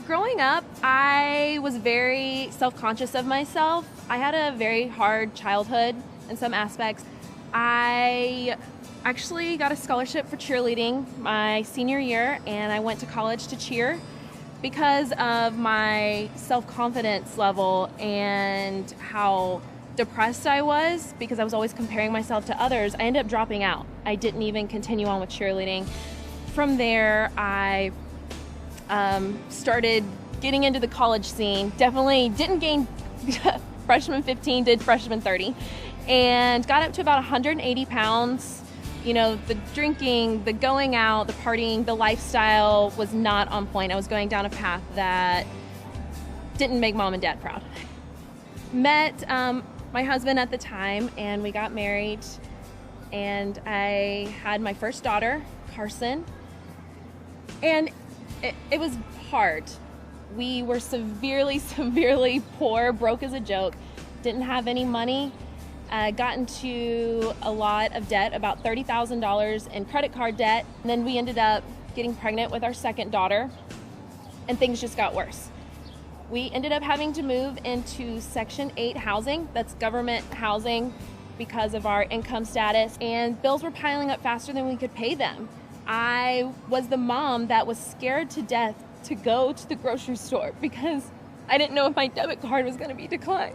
Growing up, I was very self-conscious of myself. I had a very hard childhood in some aspects. I actually got a scholarship for cheerleading my senior year, and I went to college to cheer. Because of my self-confidence level and how depressed I was, because I was always comparing myself to others, I ended up dropping out. I didn't even continue on with cheerleading. From there, I started getting into the college scene. Definitely didn't gain freshman 15, did freshman 30, and got up to about 180 pounds. You know, the drinking, the going out, the partying, the lifestyle was not on point. I was going down a path that didn't make mom and dad proud. Met my husband at the time, and we got married, and I had my first daughter, Carson, and it was hard. We were severely poor, broke as a joke, didn't have any money. Got into a lot of debt, about $30,000 in credit card debt. And then we ended up getting pregnant with our second daughter, and things just got worse. We ended up having to move into Section 8 housing. That's government housing because of our income status, and bills were piling up faster than we could pay them. I was the mom that was scared to death to go to the grocery store because I didn't know if my debit card was going to be declined.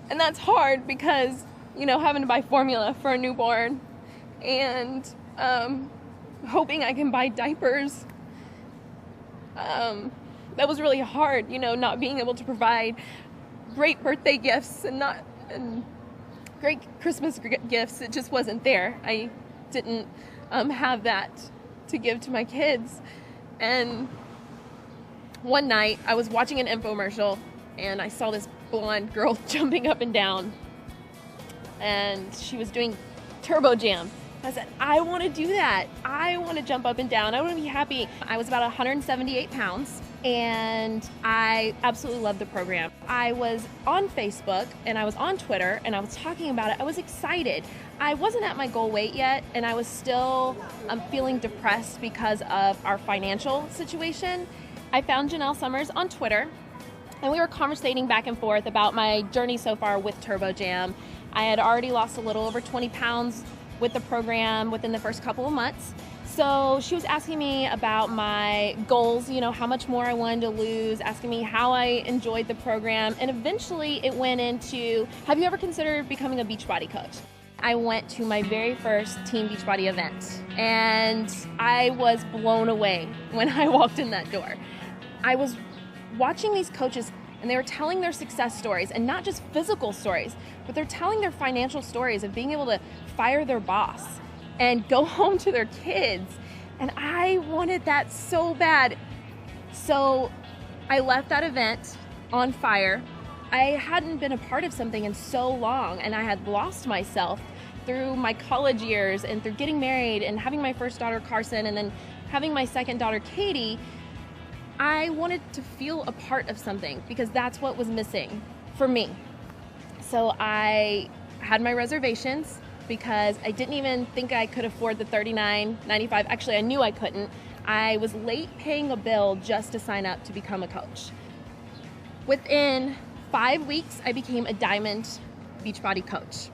And that's hard because, you know, having to buy formula for a newborn and hoping I can buy diapers, that was really hard, you know, not being able to provide great birthday gifts and great Christmas gifts. It just wasn't there. I didn't have that to give to my kids. And one night I was watching an infomercial and I saw this blonde girl jumping up and down, and she was doing turbo jam. I said, I want to do that. I want to jump up and down. I want to be happy. I was about 178 pounds, and I absolutely loved the program. I was on Facebook and I was on Twitter and I was talking about it. I was excited. I wasn't at my goal weight yet, and I was still feeling depressed because of our financial situation. I found Janelle Summers on Twitter, and we were conversating back and forth about my journey so far with Turbo Jam. I had already lost a little over 20 pounds with the program within the first couple of months. So she was asking me about my goals, you know, how much more I wanted to lose, asking me how I enjoyed the program. And eventually it went into, have you ever considered becoming a Beachbody coach? I went to my very first Team Beachbody event, and I was blown away when I walked in that door. I was watching these coaches, and they were telling their success stories, and not just physical stories, but they're telling their financial stories of being able to fire their boss and go home to their kids. And I wanted that so bad. So I left that event on fire. I hadn't been a part of something in so long, and I had lost myself through my college years and through getting married and having my first daughter, Carson, and then having my second daughter, Katie. I wanted to feel a part of something because that's what was missing for me. So I had my reservations because I didn't even think I could afford the $39.95. Actually, I knew I couldn't. I was late paying a bill just to sign up to become a coach. Within 5 weeks, I became a Diamond Beachbody coach.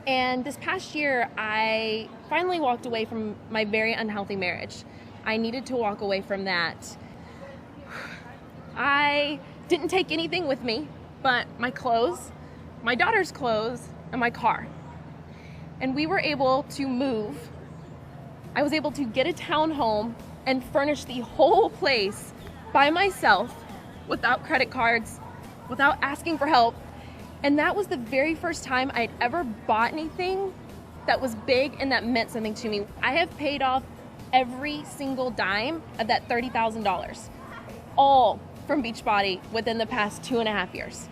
And this past year, I finally walked away from my very unhealthy marriage. I needed to walk away from that. I didn't take anything with me but my clothes, my daughter's clothes, and my car. And we were able to move. I was able to get a townhome and furnish the whole place by myself without credit cards, without asking for help. And that was the very first time I'd ever bought anything that was big and that meant something to me. I have paid off every single dime of that $30,000, all from Beachbody within the past 2.5 years,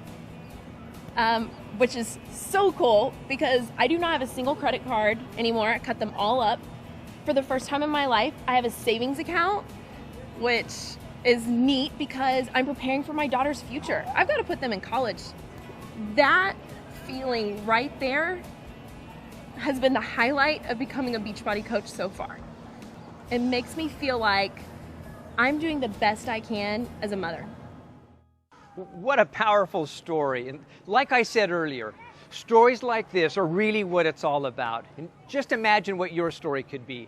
which is so cool because I do not have a single credit card anymore. I cut them all up. For the first time in my life, I have a savings account, which is neat because I'm preparing for my daughter's future. I've got to put them in college. That feeling right there has been the highlight of becoming a Beachbody coach so far. It makes me feel like I'm doing the best I can as a mother. What a powerful story. And like I said earlier, stories like this are really what it's all about. And just imagine what your story could be.